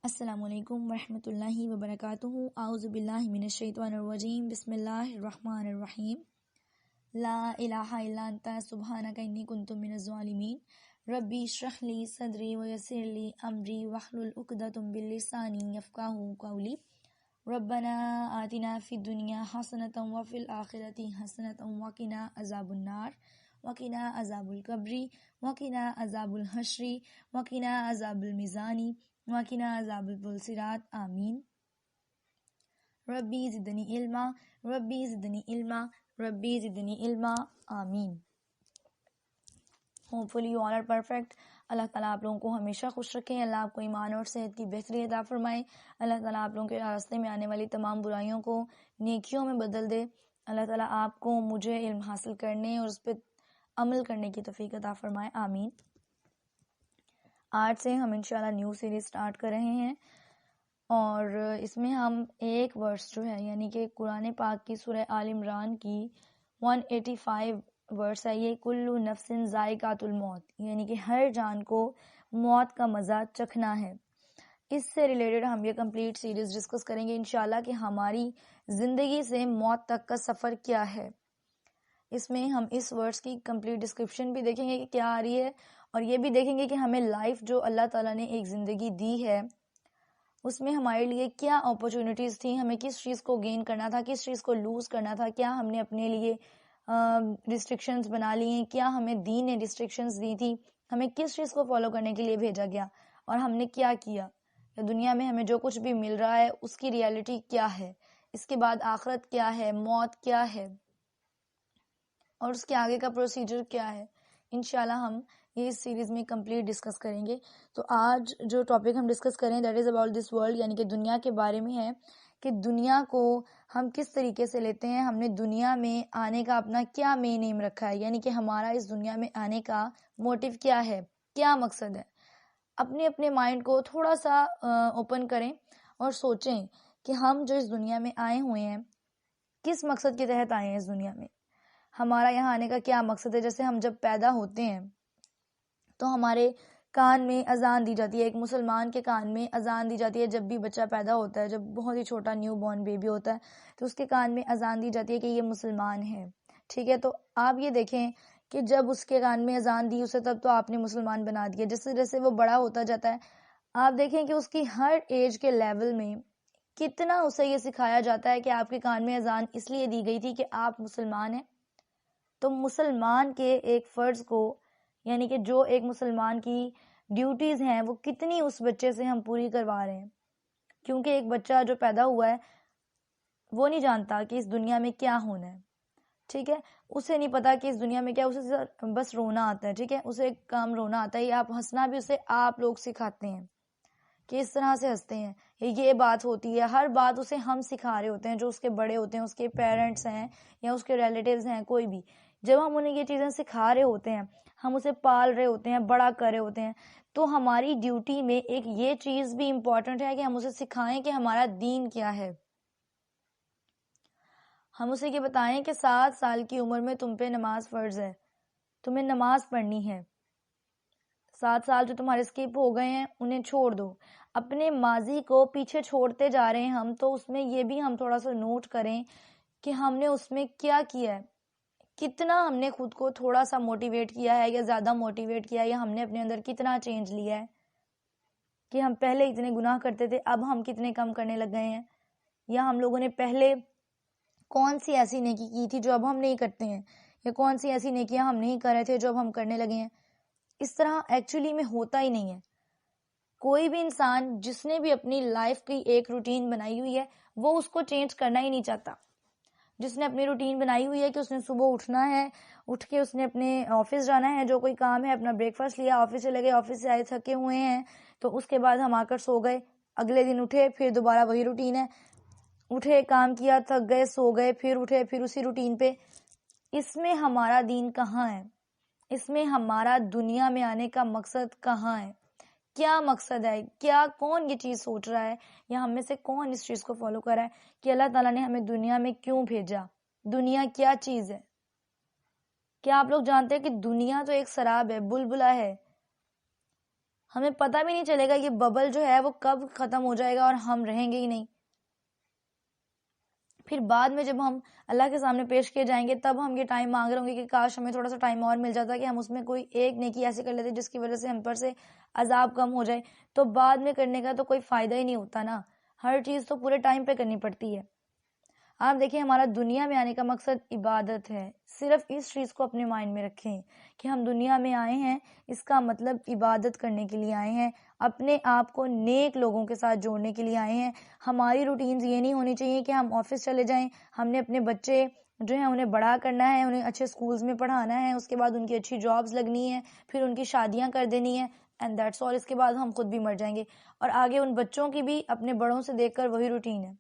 السلام علیکم ورحمۃ اللہ وبرکاتہ. اعوذ باللہ من الشیطان الرجیم. بسم اللہ الرحمن الرحیم. لا الہ الا انت سبحانک انی کنت من الظالمین. ربی اشرح لی صدری ویسر لی امری واحلل عقدۃ من لسانی یفقہوا قولی. ربنا آتنا فی الدنیا حسنۃ وفی الآخرۃ حسنۃ وقنا عذاب النار وقنا عذاب القبر وقنا عذاب الحشر وقنا عذاب المیزان وقنا عذاب الصراط. آمین. ربی زدنی علما ربی زدنی علما ربی زدنی علما. آمین. Hopefully you all are perfect. Allah تعالیٰ آپ لوگوں کو ہمیشہ خوش رکھیں. اللہ آپ کو ایمان اور صحت کی بہتری عطا فرمائے. اللہ تعالیٰ آپ لوگوں کے راستے میں آنے والی تمام برائیوں کو نیکیوں میں بدل دے. اللہ تعالیٰ آپ کو مجھے علم حاصل کرنے اور اس پہ عمل کرنے کی توفیق عطا فرمائے. آمین. آج سے ہم انشاءاللہ نیو سیریز سٹارٹ کر رہے ہیں اور اس میں ہم ایک ورس جو ہے یعنی کہ قرآن پاک کی سورہ آل عمران کی 185 ورس ہے. یہ کل نفس ذائقۃ الموت یعنی کہ ہر جان کو موت کا مزہ چکھنا ہے. اس سے ریلیٹڈ ہم یہ کمپلیٹ سیریز ڈسکس کریں گے انشاءاللہ کہ ہماری زندگی سے موت تک کا سفر کیا ہے. اس میں ہم اس ورڈز کی کمپلیٹ ڈسکرپشن بھی دیکھیں گے کہ کیا آ رہی ہے اور یہ بھی دیکھیں گے کہ ہمیں لائف جو اللہ تعالیٰ نے ایک زندگی دی ہے اس میں ہمارے لیے کیا اپرچونٹیز تھیں, ہمیں کس چیز کو گین کرنا تھا, کس چیز کو لوز کرنا تھا, کیا ہم نے اپنے لیے ریسٹرکشنز بنا لی ہیں, کیا ہمیں دین نے ریسٹرکشنز دی تھی, ہمیں کس چیز کو فالو کرنے کے لیے بھیجا گیا اور ہم نے کیا کیا. دنیا میں ہمیں جو کچھ بھی مل رہا ہے اس کی ریالٹی کیا ہے, اس کے بعد آخرت کیا ہے, موت کیا ہے اور اس کے آگے کا پروسیجر کیا ہے. انشاءاللہ ہم یہ اس سیریز میں کمپلیٹ ڈسکس کریں گے. تو آج جو ٹاپک ہم ڈسکس کریں that is about this world یعنی کہ دنیا کے بارے میں ہے کہ دنیا کو ہم کس طریقے سے لیتے ہیں. ہم نے دنیا میں آنے کا اپنا کیا مین ایم رکھا ہے یعنی کہ ہمارا اس دنیا میں آنے کا موٹیو کیا ہے, کیا مقصد ہے. اپنے اپنے مائنڈ کو تھوڑا سا اوپن کریں اور سوچیں کہ ہم جو اس دنیا میں آئے ہوئے ہیں کس مقصد کے تحت آئے ہیں اس دنیا میں. ہمارا یہاں آنے کا کیا مقصد ہے. جیسے ہم جب پیدا ہوتے ہیں تو ہمارے کان میں اذان دی جاتی ہے, ایک مسلمان کے کان میں اذان دی جاتی ہے جب بھی بچہ پیدا ہوتا ہے, جب بہت ہی چھوٹا نیو بورن بیبی ہوتا ہے تو اس کے کان میں اذان دی جاتی ہے کہ یہ مسلمان ہے. ٹھیک ہے, تو آپ یہ دیکھیں کہ جب اس کے کان میں اذان دی اسے تب تو آپ نے مسلمان بنا دیا. جیسے جیسے وہ بڑا ہوتا جاتا ہے آپ دیکھیں کہ اس کی ہر ایج کے لیول میں کتنا اسے یہ سکھایا جاتا ہے کہ آپ کے کان میں اذان اس لیے دی گئی تھی کہ آپ مسلمان ہیں. تو مسلمان کے ایک فرض کو یعنی کہ جو ایک مسلمان کی ڈیوٹیز ہیں وہ کتنی اس بچے سے ہم پوری کروا رہے ہیں. کیونکہ ایک بچہ جو پیدا ہوا ہے وہ نہیں جانتا کہ اس دنیا میں کیا ہونا ہے. ٹھیک ہے, اسے نہیں پتا کہ اس دنیا میں کیا, اسے بس رونا آتا ہے. ٹھیک ہے, اسے ایک کام رونا آتا ہے. آپ ہنسنا بھی اسے آپ لوگ سکھاتے ہیں کہ اس طرح سے ہنستے ہیں, یہ بات ہوتی ہے. ہر بات اسے ہم سکھا رہے ہوتے ہیں, جو اس کے بڑے ہوتے ہیں, اس کے پیرنٹس ہیں یا اس کے ریلیٹیوز ہیں, کوئی بھی. جب ہم انہیں یہ چیزیں سکھا رہے ہوتے ہیں, ہم اسے پال رہے ہوتے ہیں, بڑا کر رہے ہوتے ہیں, تو ہماری ڈیوٹی میں ایک یہ چیز بھی امپورٹنٹ ہے کہ ہم اسے سکھائیں کہ ہمارا دین کیا ہے. ہم اسے یہ بتائیں کہ 7 سال کی عمر میں تم پہ نماز فرض ہے, تمہیں نماز پڑھنی ہے. 7 سال جو تمہارے اسکپ ہو گئے ہیں انہیں چھوڑ دو. اپنے ماضی کو پیچھے چھوڑتے جا رہے ہیں ہم, تو اس میں یہ بھی ہم تھوڑا سا نوٹ کریں کہ ہم نے اس میں کیا کیا ہے, کتنا ہم نے خود کو تھوڑا سا موٹیویٹ کیا ہے یا زیادہ موٹیویٹ کیا ہے, یا ہم نے اپنے اندر کتنا چینج لیا ہے کہ ہم پہلے اتنے گناہ کرتے تھے اب ہم کتنے کم کرنے لگ گئے ہیں, یا ہم لوگوں نے پہلے کون سی ایسی نیکی کی تھی جو اب ہم نہیں کرتے ہیں, یا کون سی ایسی نیکیاں ہم نہیں کر رہے تھے جو اب ہم کرنے لگے ہیں. اس طرح ایکچولی میں ہوتا ہی نہیں ہے. کوئی بھی انسان جس نے بھی اپنی لائف کی ایک روٹین بنائی ہوئی ہے وہ اس کو چینج کرنا ہی نہیں چاہتا. جس نے اپنی روٹین بنائی ہوئی ہے کہ اس نے صبح اٹھنا ہے, اٹھ کے اس نے اپنے آفس جانا ہے, جو کوئی کام ہے, اپنا بریک فاسٹ لیا, آفس چلے گئے, آفس سے آئے تھکے ہوئے ہیں تو اس کے بعد ہم آ کر سو گئے, اگلے دن اٹھے پھر دوبارہ وہی روٹین ہے, اٹھے کام کیا, تھک گئے, سو گئے, پھر اٹھے, پھر اسی روٹین پہ. اس میں ہمارا دین کہاں ہے؟ اس میں ہمارا دنیا میں آنے کا مقصد کہاں ہے؟ کیا مقصد ہے؟ کیا کون یہ چیز سوچ رہا ہے یا ہم میں سے کون اس چیز کو فالو کر رہا ہے کہ اللہ تعالیٰ نے ہمیں دنیا میں کیوں بھیجا؟ دنیا کیا چیز ہے؟ کیا آپ لوگ جانتے ہیں کہ دنیا تو ایک سراب ہے, بلبلا ہے. ہمیں پتہ بھی نہیں چلے گا یہ ببل جو ہے وہ کب ختم ہو جائے گا اور ہم رہیں گے ہی نہیں. پھر بعد میں جب ہم اللہ کے سامنے پیش کیے جائیں گے تب ہم یہ ٹائم مانگ رہے ہوں گے کہ کاش ہمیں تھوڑا سا ٹائم اور مل جاتا کہ ہم اس میں کوئی ایک نیکی ایسی کر لیتے جس کی وجہ سے ہم پر سے عذاب کم ہو جائے. تو بعد میں کرنے کا تو کوئی فائدہ ہی نہیں ہوتا نا. ہر چیز تو پورے ٹائم پہ کرنی پڑتی ہے. آپ دیکھیں ہمارا دنیا میں آنے کا مقصد عبادت ہے. صرف اس چیز کو اپنے مائنڈ میں رکھیں کہ ہم دنیا میں آئے ہیں, اس کا مطلب عبادت کرنے کے لیے آئے ہیں, اپنے آپ کو نیک لوگوں کے ساتھ جوڑنے کے لیے آئے ہیں. ہماری روٹینز یہ نہیں ہونی چاہیے کہ ہم آفس چلے جائیں, ہم نے اپنے بچے جو ہیں انہیں بڑا کرنا ہے, انہیں اچھے سکولز میں پڑھانا ہے, اس کے بعد ان کی اچھی جابز لگنی ہے, پھر ان کی شادیاں کر دینی ہے, اینڈ دیٹس آل. اس کے بعد ہم خود بھی مر جائیں گے اور آگے ان بچوں کی بھی اپنے بڑوں سے دیکھ کر وہی روٹین ہے.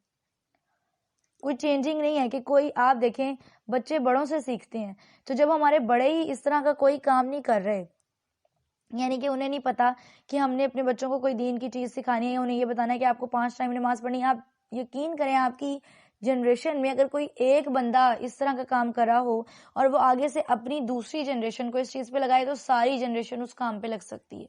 کوئی چینجنگ نہیں ہے کہ کوئی, آپ دیکھیں بچے بڑوں سے سیکھتے ہیں. تو جب ہمارے بڑے ہی اس طرح کا کوئی کام نہیں کر رہے, یعنی کہ انہیں نہیں پتا کہ ہم نے اپنے بچوں کو کوئی دین کی چیز سکھانی ہے, انہیں یہ بتانا ہے کہ آپ کو 5 ٹائم نماز پڑھنی ہے. آپ یقین کریں آپ کی جنریشن میں اگر کوئی ایک بندہ اس طرح کا کام کر رہا ہو اور وہ آگے سے اپنی دوسری جنریشن کو اس چیز پہ لگائے تو ساری جنریشن اس کام پہ لگ سکتی ہے.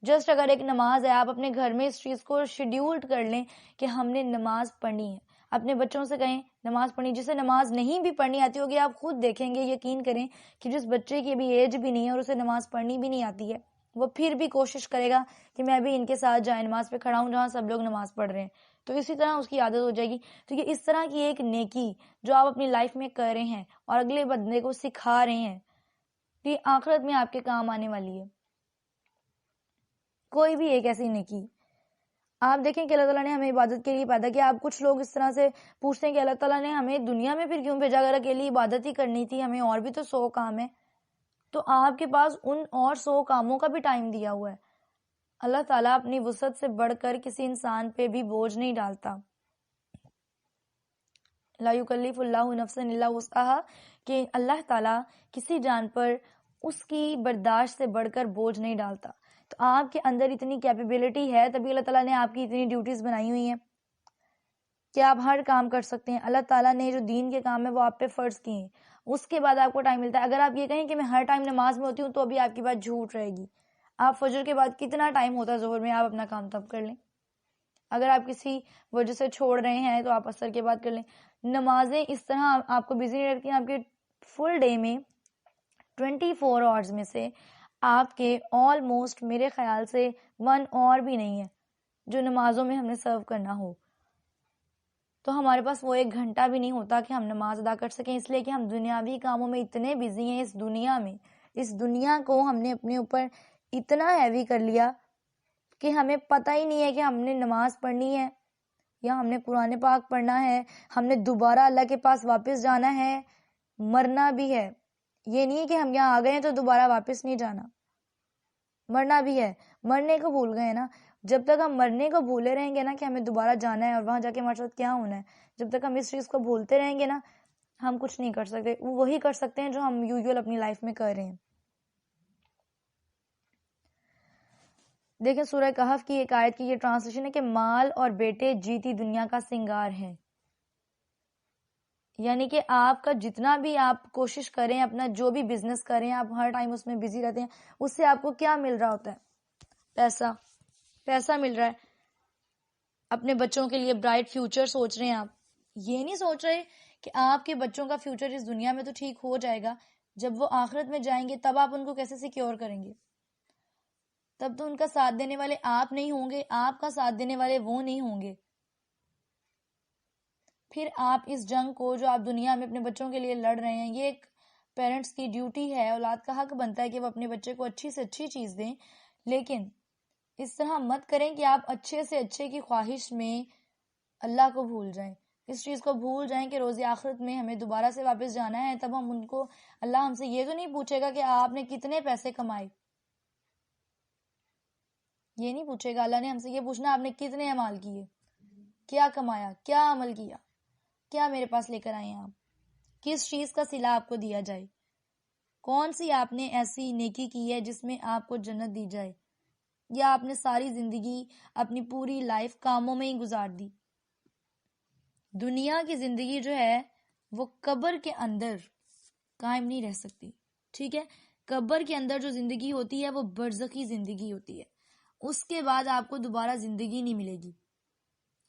جسٹ اگر ایک نماز ہے, آپ اپنے گھر میں اس چیز کو شیڈیولڈ کر لیں کہ ہم نے نماز پڑھنی ہے. اپنے بچوں سے کہیں نماز پڑھنی. جسے نماز نہیں بھی پڑھنی آتی ہوگی آپ خود دیکھیں گے, یقین کریں کہ جس بچے کی ابھی ایج بھی نہیں ہے اور اسے نماز پڑھنی بھی نہیں آتی ہے, وہ پھر بھی کوشش کرے گا کہ میں بھی ان کے ساتھ جائے نماز پہ کھڑا ہوں جہاں سب لوگ نماز پڑھ رہے ہیں. تو اسی طرح اس کی عادت ہو جائے گی. تو یہ اس طرح کی ایک نیکی جو آپ اپنی لائف میں کر رہے ہیں اور اگلے بندے کو سکھا رہے ہیں, یہ آخرت میں آپ کے کام آنے والی ہے. کوئی بھی ایک ایسی نیکی آپ دیکھیں کہ اللہ تعالیٰ نے ہمیں عبادت کے لیے پیدا کیا. اب کچھ لوگ اس طرح سے پوچھتے ہیں کہ اللہ تعالیٰ نے ہمیں دنیا میں پھر کیوں بھیجا, اگر اکیلی عبادت ہی کرنی تھی, ہمیں اور بھی تو 100 کام ہے. تو آپ کے پاس ان اور 100 کاموں کا بھی ٹائم دیا ہوا ہے. اللہ تعالیٰ اپنی وسعت سے بڑھ کر کسی انسان پہ بھی بوجھ نہیں ڈالتا. لا یکلف اللہ نفسا الا وسعہا, کہ اللہ تعالیٰ کسی جان پر اس کی برداشت سے بڑھ کر بوجھ نہیں ڈالتا. تو آپ کے اندر اتنی کیپیبلٹی ہے, تبھی اللہ تعالیٰ نے آپ کی اتنی ڈیوٹیز بنائی ہوئی ہیں کہ آپ ہر کام کر سکتے ہیں. اللہ تعالیٰ نے جو دین کے کام ہے وہ آپ پہ فرض کیے ہیں, اس کے بعد آپ کو ٹائم ملتا ہے. اگر آپ یہ کہیں کہ میں ہر ٹائم نماز میں ہوتی ہوں تو ابھی آپ کی بات جھوٹ رہے گی. آپ فجر کے بعد کتنا ٹائم ہوتا ہے ظہر میں, آپ اپنا کام تب کر لیں. اگر آپ کسی وجہ سے چھوڑ رہے ہیں تو آپ عصر کے بعد کر لیں. نمازیں اس طرح آپ کو بزی رکھتی ہیں. آپ کے فل ڈے میں 24 آورز میں سے آپ کے آلموسٹ میرے خیال سے 1 اور بھی نہیں ہے جو نمازوں میں ہم نے سرو کرنا ہو. تو ہمارے پاس وہ 1 گھنٹہ بھی نہیں ہوتا کہ ہم نماز ادا کر سکیں, اس لیے کہ ہم دنیاوی کاموں میں اتنے بزی ہیں. اس دنیا کو ہم نے اپنے اوپر اتنا ہیوی کر لیا کہ ہمیں پتہ ہی نہیں ہے کہ ہم نے نماز پڑھنی ہے یا ہم نے قرآن پاک پڑھنا ہے. ہم نے دوبارہ اللہ کے پاس واپس جانا ہے, مرنا بھی ہے. یہ نہیں ہے کہ ہم یہاں آ گئے ہیں تو دوبارہ واپس نہیں جانا, مرنا بھی ہے. مرنے کو بھول گئے نا. جب تک ہم مرنے کو بھولے رہیں گے نا کہ ہمیں دوبارہ جانا ہے اور وہاں جا کے ہمارے ساتھ کیا ہونا ہے, جب تک ہم اس چیز کو بھولتے رہیں گے نا, ہم کچھ نہیں کر سکتے. وہی کر سکتے ہیں جو ہم یوزول اپنی لائف میں کر رہے ہیں. دیکھیں سورہ کہف کی ایک آیت کی یہ ٹرانسلیشن ہے کہ مال اور بیٹے جیتی دنیا کا سنگار ہے. یعنی کہ آپ کا جتنا بھی آپ کوشش کریں, اپنا جو بھی بزنس کریں, آپ ہر ٹائم اس میں بزی رہتے ہیں, اس سے آپ کو کیا مل رہا ہوتا ہے؟ پیسہ مل رہا ہے. اپنے بچوں کے لیے برائٹ فیوچر سوچ رہے ہیں. آپ یہ نہیں سوچ رہے کہ آپ کے بچوں کا فیوچر اس دنیا میں تو ٹھیک ہو جائے گا, جب وہ آخرت میں جائیں گے تب آپ ان کو کیسے سیکیور کریں گے؟ تب تو ان کا ساتھ دینے والے آپ نہیں ہوں گے, آپ کا ساتھ دینے والے وہ نہیں ہوں گے. پھر آپ اس جنگ کو جو آپ دنیا میں اپنے بچوں کے لیے لڑ رہے ہیں, یہ ایک پیرنٹس کی ڈیوٹی ہے, اولاد کا حق بنتا ہے کہ وہ اپنے بچے کو اچھی سے اچھی چیز دیں. لیکن اس طرح مت کریں کہ آپ اچھے سے اچھے کی خواہش میں اللہ کو بھول جائیں, اس چیز کو بھول جائیں کہ روز آخرت میں ہمیں دوبارہ سے واپس جانا ہے. تب ہم ان کو, اللہ ہم سے یہ تو نہیں پوچھے گا کہ آپ نے کتنے پیسے کمائے, یہ نہیں پوچھے گا. اللہ نے ہم سے یہ پوچھنا آپ نے کتنے اعمال کیے, کیا کمایا, کیا عمل کیا, کیا میرے پاس لے کر آئے ہیں آپ, کس چیز کا صلہ آپ کو دیا جائے, کون سی آپ نے ایسی نیکی کی ہے جس میں آپ کو جنت دی جائے, یا آپ نے ساری زندگی اپنی پوری لائف کاموں میں ہی گزار دی. دنیا کی زندگی جو ہے وہ قبر کے اندر قائم نہیں رہ سکتی. ٹھیک ہے, قبر کے اندر جو زندگی ہوتی ہے وہ برزخی زندگی ہوتی ہے، اس کے بعد آپ کو دوبارہ زندگی نہیں ملے گی.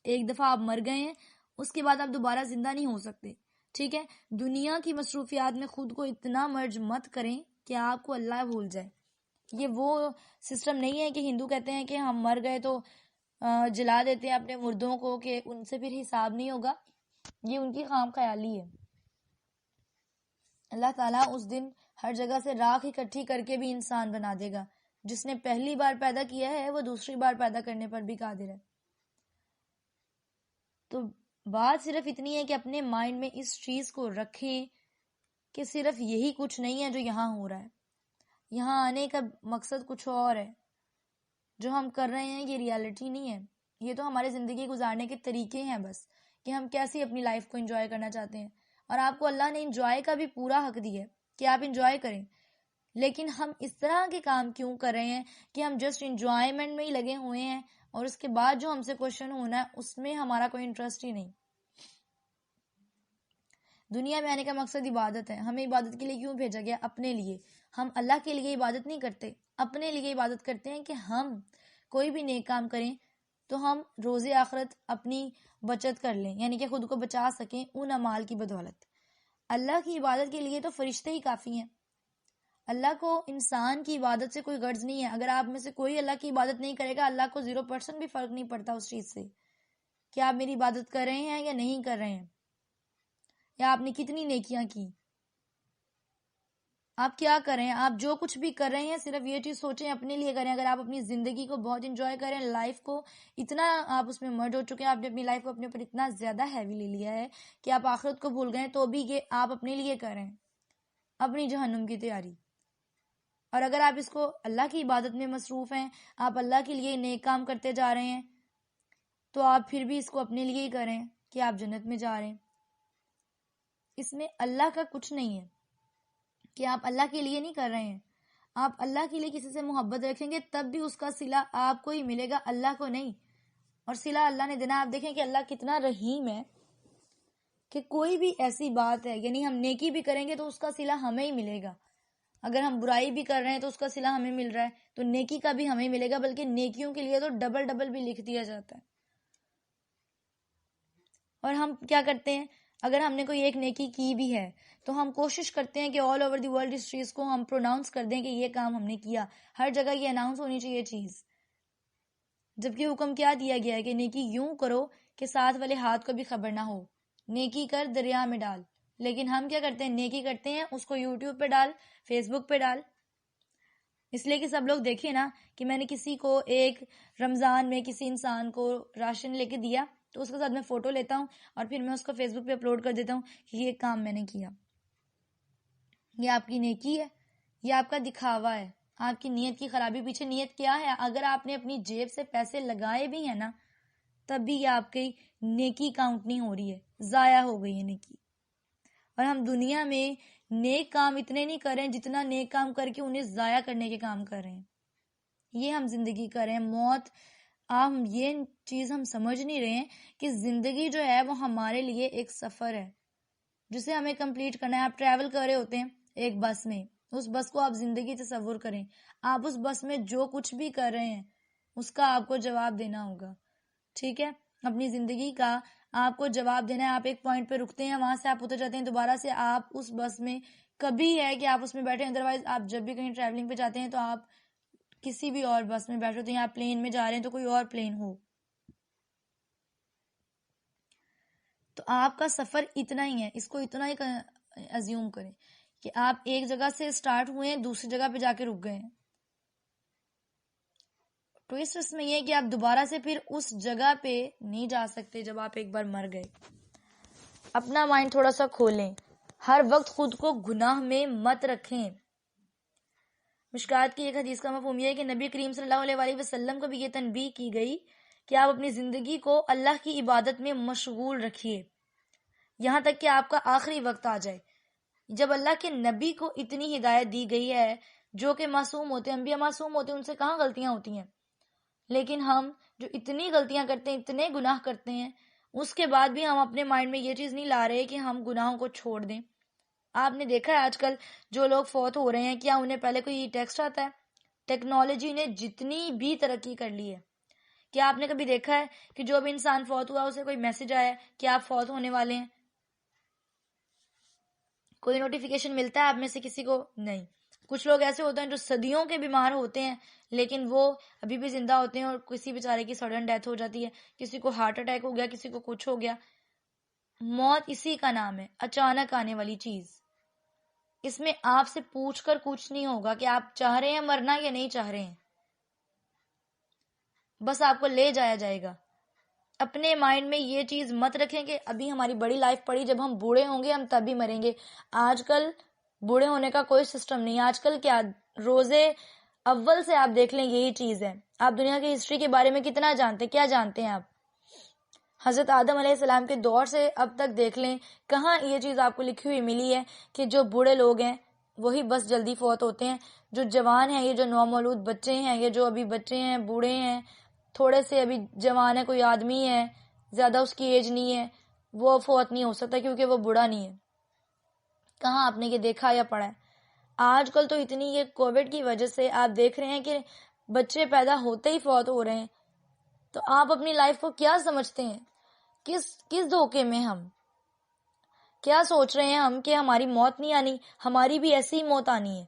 ایک دفعہ آپ مر گئے ہیں، اس کے بعد آپ دوبارہ زندہ نہیں ہو سکتے. ٹھیک ہے، دنیا کی مصروفیات میں خود کو اتنا مرج مت کریں کہ آپ کو اللہ بھول جائے. یہ وہ سسٹم نہیں ہے کہ ہندو کہتے ہیں کہ ہم مر گئے تو جلا دیتے ہیں اپنے مردوں کو کہ ان سے پھر حساب نہیں ہوگا. یہ ان کی خام خیالی ہے. اللہ تعالیٰ اس دن ہر جگہ سے راکھ اکٹھی کر کے بھی انسان بنا دے گا. جس نے پہلی بار پیدا کیا ہے وہ دوسری بار پیدا کرنے پر بھی قادر ہے. تو بات صرف اتنی ہے کہ اپنے مائنڈ میں اس چیز کو رکھیں کہ صرف یہی کچھ نہیں ہے جو یہاں ہو رہا ہے. یہاں آنے کا مقصد کچھ اور ہے. جو ہم کر رہے ہیں یہ ریالٹی نہیں ہے. یہ تو ہمارے زندگی گزارنے کے طریقے ہیں بس، کہ ہم کیسی اپنی لائف کو انجوائے کرنا چاہتے ہیں. اور آپ کو اللہ نے انجوائے کا بھی پورا حق دیا ہے کہ آپ انجوائے کریں. لیکن ہم اس طرح کے کام کیوں کر رہے ہیں کہ ہم جسٹ انجوائمنٹ میں ہی لگے ہوئے ہیں، اور اس کے بعد جو ہم سے کوشچن ہونا ہے اس میں ہمارا کوئی انٹرسٹ ہی نہیں. دنیا میں آنے کا مقصد عبادت ہے. ہمیں عبادت کے لیے کیوں بھیجا گیا؟ اپنے لیے. ہم اللہ کے لیے عبادت نہیں کرتے، اپنے لیے عبادت کرتے ہیں کہ ہم کوئی بھی نیک کام کریں تو ہم روز آخرت اپنی بچت کر لیں، یعنی کہ خود کو بچا سکیں ان اعمال کی بدولت. اللہ کی عبادت کے لیے تو فرشتے ہی کافی ہیں. اللہ کو انسان کی عبادت سے کوئی غرض نہیں ہے. اگر آپ میں سے کوئی اللہ کی عبادت نہیں کرے گا، اللہ کو 0% بھی فرق نہیں پڑتا اس چیز سے کہ آپ میری عبادت کر رہے ہیں یا نہیں کر رہے ہیں، یا آپ نے کتنی نیکیاں کی. آپ کیا کر رہے ہیں؟ آپ جو کچھ بھی کر رہے ہیں صرف یہ چیز سوچیں اپنے لیے کریں. اگر آپ اپنی زندگی کو بہت انجوائے کریں، لائف کو اتنا آپ اس میں مرج ہو چکے ہیں، آپ نے اپنی لائف کو اپنے اوپر اتنا زیادہ ہیوی لے لیا ہے کہ آپ آخرت کو بھول گئے، تو بھی یہ آپ اپنے لیے کر رہے ہیں، اپنی جہنم کی تیاری. اور اگر آپ اس کو اللہ کی عبادت میں مصروف ہیں، آپ اللہ کے لیے نیک کام کرتے جا رہے ہیں، تو آپ پھر بھی اس کو اپنے لیے ہی کریں کہ آپ جنت میں جا رہے ہیں. اس میں اللہ کا کچھ نہیں ہے کہ آپ اللہ کے لیے نہیں کر رہے ہیں. آپ اللہ کے لیے کسی سے محبت رکھیں گے تب بھی اس کا صلہ آپ کو ہی ملے گا، اللہ کو نہیں. اور صلہ اللہ نے دینا. آپ دیکھیں کہ اللہ کتنا رحیم ہے کہ کوئی بھی ایسی بات ہے، یعنی ہم نیکی بھی کریں گے تو اس کا صلہ ہمیں ہی ملے گا. اگر ہم برائی بھی کر رہے ہیں تو اس کا صلہ ہمیں مل رہا ہے، تو نیکی کا بھی ہمیں ملے گا. بلکہ نیکیوں کے لیے تو ڈبل بھی لکھ دیا جاتا ہے. اور ہم کیا کرتے ہیں؟ اگر ہم نے کوئی ایک نیکی کی بھی ہے تو ہم کوشش کرتے ہیں کہ آل اوور دی ورلڈ اس چیز کو ہم پروناؤنس کر دیں کہ یہ کام ہم نے کیا. ہر جگہ یہ اناؤنس ہونی چاہیے چیز. جبکہ حکم کیا دیا گیا ہے کہ نیکی یوں کرو کہ ساتھ والے ہاتھ کو بھی خبر نہ ہو. نیکی کر دریا میں ڈال. لیکن ہم کیا کرتے ہیں؟ نیکی کرتے ہیں اس کو یوٹیوب پہ ڈال، فیس بک پہ ڈال، اس لیے کہ سب لوگ دیکھیں نا کہ میں نے کسی کو ایک رمضان میں کسی انسان کو راشن لے کے دیا تو اس کے ساتھ میں فوٹو لیتا ہوں اور پھر میں اس کو فیس بک پہ اپلوڈ کر دیتا ہوں کہ یہ کام میں نے کیا. یہ آپ کی نیکی ہے؟ یہ آپ کا دکھاوا ہے؟ آپ کی نیت کی خرابی. پیچھے نیت کیا ہے؟ اگر آپ نے اپنی جیب سے پیسے لگائے بھی ہیں نا تب بھی یہ آپ کی نیکی کاؤنٹ نہیں ہو رہی ہے، ضائع ہو گئی ہے نیکی. اور ہم دنیا میں نیک کام اتنے نہیں کر رہے ہیں جتنا نیک کام کر کے انہیں ضائع کرنے کے کام کر رہے ہیں. یہ ہم زندگی کر رہے ہیں. موت ہم یہ چیز ہم سمجھ نہیں رہے ہیں کہ زندگی جو ہے وہ ہمارے لیے ایک سفر ہے جسے ہمیں کمپلیٹ کرنا ہے. آپ ٹریول کر رہے ہوتے ہیں ایک بس میں، اس بس کو آپ زندگی تصور کریں. آپ اس بس میں جو کچھ بھی کر رہے ہیں اس کا آپ کو جواب دینا ہوگا. ٹھیک ہے، اپنی زندگی کا آپ کو جواب دینا ہے. آپ ایک پوائنٹ پہ رکتے ہیں، وہاں سے آپ اتر جاتے ہیں، دوبارہ سے آپ اس بس میں کبھی ہے کہ آپ اس میں بیٹھے ہیں. ادروائز آپ جب بھی کہیں ٹریولنگ پہ جاتے ہیں تو آپ کسی بھی اور بس میں بیٹھے ہوتے ہیں. آپ پلین میں جا رہے ہیں تو کوئی اور پلین ہو. تو آپ کا سفر اتنا ہی ہے. اس کو اتنا ہی ازیوم کریں کہ آپ ایک جگہ سے سٹارٹ ہوئے ہیں، دوسری جگہ پہ جا کے رک گئے ہیں. ٹویسٹ اس میں یہ کہ آپ دوبارہ سے پھر اس جگہ پہ نہیں جا سکتے جب آپ ایک بار مر گئے. اپنا مائنڈ تھوڑا سا کھولیں. ہر وقت خود کو گناہ میں مت رکھیں. مشکات کی ایک حدیث کا مفہوم یہ ہے کہ نبی کریم صلی اللہ علیہ وسلم کو بھی یہ تنبیہ کی گئی کہ آپ اپنی زندگی کو اللہ کی عبادت میں مشغول رکھیے یہاں تک کہ آپ کا آخری وقت آ جائے. جب اللہ کے نبی کو اتنی ہدایت دی گئی ہے، جو کہ معصوم ہوتے ہیں، انبیاء معصوم ہوتے ہیں، ان سے کہاں غلطیاں ہوتی ہیں، لیکن ہم جو اتنی غلطیاں کرتے ہیں، اتنے گناہ کرتے ہیں، اس کے بعد بھی ہم اپنے مائنڈ میں یہ چیز نہیں لا رہے کہ ہم گناہوں کو چھوڑ دیں. آپ نے دیکھا ہے آج کل جو لوگ فوت ہو رہے ہیں کیا انہیں پہلے کوئی ٹیکسٹ آتا ہے؟ ٹیکنالوجی نے جتنی بھی ترقی کر لی ہے، کیا آپ نے کبھی دیکھا ہے کہ جو بھی انسان فوت ہوا اسے کوئی میسج آیا کہ آپ فوت ہونے والے ہیں؟ کوئی نوٹیفیکیشن ملتا ہے آپ میں سے کسی کو؟ نہیں. کچھ لوگ ایسے ہوتے ہیں جو صدیوں کے بیمار ہوتے ہیں لیکن وہ ابھی بھی زندہ ہوتے ہیں اور کسی بیچارے کی سڈن ڈیتھ ہو جاتی ہے، کسی کو ہارٹ اٹیک ہو گیا، کسی کو کچھ ہو گیا. موت اسی کا نام ہے، اچانک آنے والی چیز. اس میں آپ سے پوچھ کر کچھ نہیں ہوگا کہ آپ چاہ رہے ہیں مرنا یا نہیں چاہ رہے ہیں، بس آپ کو لے جایا جائے گا. اپنے مائنڈ میں یہ چیز مت رکھیں کہ ابھی ہماری بڑی لائف پڑی، جب ہم بوڑھے ہوں گے ہم تب بھی مریں گے. آج کل بوڑھے ہونے کا کوئی سسٹم نہیں. آج کل کیا روزے اول سے آپ دیکھ لیں یہی چیز ہے. آپ دنیا کی ہسٹری کے بارے میں کتنا جانتے، کیا جانتے ہیں آپ؟ حضرت آدم علیہ السلام کے دور سے اب تک دیکھ لیں، کہاں یہ چیز آپ کو لکھی ہوئی ملی ہے کہ جو بوڑھے لوگ ہیں وہی بس جلدی فوت ہوتے ہیں. جو جوان ہیں، یہ جو نومولود بچے ہیں، یہ جو ابھی بچے ہیں، بوڑھے ہیں، تھوڑے سے ابھی جوان ہے، کوئی آدمی ہے زیادہ اس کی ایج نہیں ہے، وہ فوت نہیں ہو سکتا کیونکہ وہ بوڑھا نہیں ہے. کہاں آپ نے یہ دیکھا یا پڑھا ہے؟ آج کل تو اتنی یہ کووڈ کی وجہ سے آپ دیکھ رہے ہیں کہ بچے پیدا ہوتے ہی فوت ہو رہے ہیں. تو آپ اپنی لائف کو کیا سمجھتے ہیں؟ کس دھوکے میں ہم کیا سوچ رہے ہیں ہم کہ ہماری موت نہیں آنی؟ ہماری بھی ایسی ہی موت آنی ہے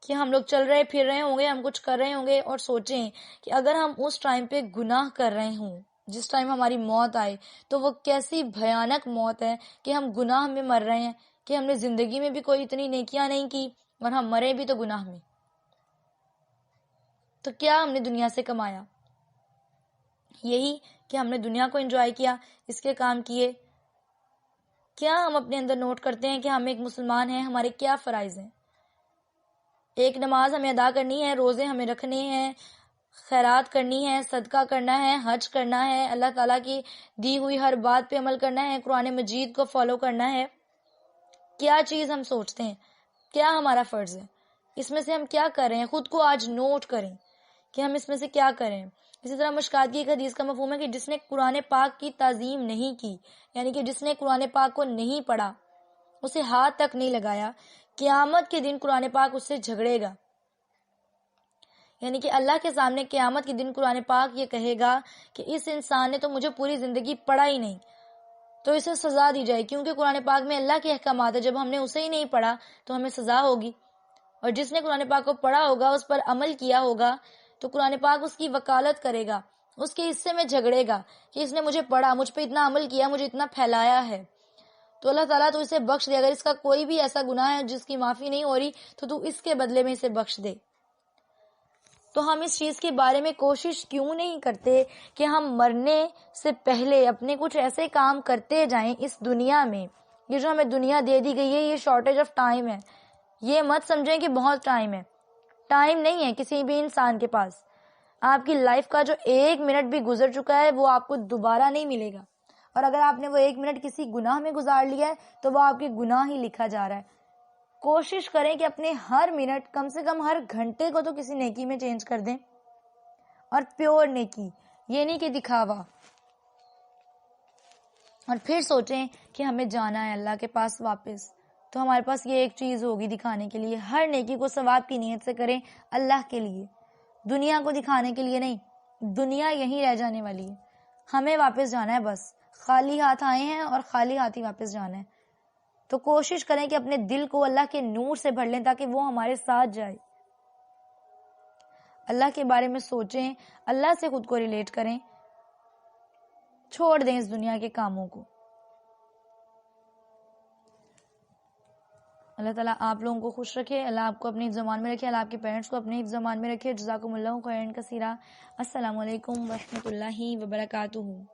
کہ ہم لوگ چل رہے پھر رہے ہوں گے، ہم کچھ کر رہے ہوں گے اور سوچیں کہ اگر ہم اس ٹائم پہ گناہ کر رہے ہوں جس ٹائم ہماری موت آئے تو وہ کیسی بھیانک موت ہے کہ ہم گناہ میں مر رہے ہیں، کہ ہم نے زندگی میں بھی کوئی اتنی نیکیاں نہیں کی اور ہم مرے بھی تو گناہ میں. تو کیا ہم نے دنیا سے کمایا؟ یہی کہ ہم نے دنیا کو انجوائے کیا، اس کے کام کیے. کیا ہم اپنے اندر نوٹ کرتے ہیں کہ ہم ایک مسلمان ہیں، ہمارے کیا فرائض ہیں؟ ایک نماز ہمیں ادا کرنی ہے، روزے ہمیں رکھنے ہیں، خیرات کرنی ہے، صدقہ کرنا ہے، حج کرنا ہے، اللہ تعالیٰ کی دی ہوئی ہر بات پہ عمل کرنا ہے، قرآن مجید کو فالو کرنا ہے. کیا چیز ہم سوچتے ہیں؟ کیا ہمارا فرض ہے؟ اس میں سے ہم کیا کر رہے ہیں؟ خود کو آج نوٹ کریں کہ ہم اس میں سے کیا کریں. اسی طرح مشکات کی ایک حدیث کا مفہوم ہے کہ جس نے قرآن پاک کی تعظیم نہیں کی، یعنی کہ جس نے قرآن پاک کو نہیں پڑھا، اسے ہاتھ تک نہیں لگایا، قیامت کے دن قرآن پاک اس سے جھگڑے گا. یعنی کہ اللہ کے سامنے قیامت کے دن قرآن پاک یہ کہے گا کہ اس انسان نے تو مجھے پوری زندگی پڑھا ہی نہیں، تو اسے سزا دی جائے، کیونکہ قرآن پاک میں اللہ کے احکامات ہے. جب ہم نے اسے ہی نہیں پڑھا تو ہمیں سزا ہوگی. اور جس نے قرآن پاک کو پڑھا ہوگا، اس پر عمل کیا ہوگا، تو قرآن پاک اس کی وکالت کرے گا، اس کے حصے میں جھگڑے گا کہ اس نے مجھے پڑھا، مجھ پہ اتنا عمل کیا، مجھے اتنا پھیلایا ہے، تو اللہ تعالیٰ تو اسے بخش دے. اگر اس کا کوئی بھی ایسا گناہ ہے جس کی معافی نہیں ہو رہی تو اس کے بدلے میں اسے بخش دے. تو ہم اس چیز کے بارے میں کوشش کیوں نہیں کرتے کہ ہم مرنے سے پہلے اپنے کچھ ایسے کام کرتے جائیں اس دنیا میں. یہ جو ہمیں دنیا دے دی گئی ہے، یہ شارٹیج آف ٹائم ہے. یہ مت سمجھیں کہ بہت ٹائم ہے. ٹائم نہیں ہے کسی بھی انسان کے پاس. آپ کی لائف کا جو 1 منٹ بھی گزر چکا ہے وہ آپ کو دوبارہ نہیں ملے گا. اور اگر آپ نے وہ 1 منٹ کسی گناہ میں گزار لیا ہے تو وہ آپ کے گناہ ہی لکھا جا رہا ہے. کوشش کریں کہ اپنے ہر منٹ، کم سے کم ہر گھنٹے کو تو کسی نیکی میں چینج کر دیں، اور پیور نیکی، یہ نہیں کہ دکھاوا. اور پھر سوچیں کہ ہمیں جانا ہے اللہ کے پاس واپس، تو ہمارے پاس یہ ایک چیز ہوگی دکھانے کے لیے. ہر نیکی کو ثواب کی نیت سے کریں، اللہ کے لیے، دنیا کو دکھانے کے لیے نہیں. دنیا یہیں رہ جانے والی ہے، ہمیں واپس جانا ہے. بس خالی ہاتھ آئے ہیں اور خالی ہاتھ ہی واپس جانا ہے. تو کوشش کریں کہ اپنے دل کو اللہ کے نور سے بھر لیں تاکہ وہ ہمارے ساتھ جائے. اللہ کے بارے میں سوچیں، اللہ سے خود کو ریلیٹ کریں، چھوڑ دیں اس دنیا کے کاموں کو. اللہ تعالیٰ آپ لوگوں کو خوش رکھے، اللہ آپ کو اپنی زبان میں رکھے، اللہ آپ کے پیرنٹس کو اپنی زبان میں رکھے. جزاکم اللہ خیرا کثیرا. السلام علیکم ورحمۃ اللہ وبرکاتہ.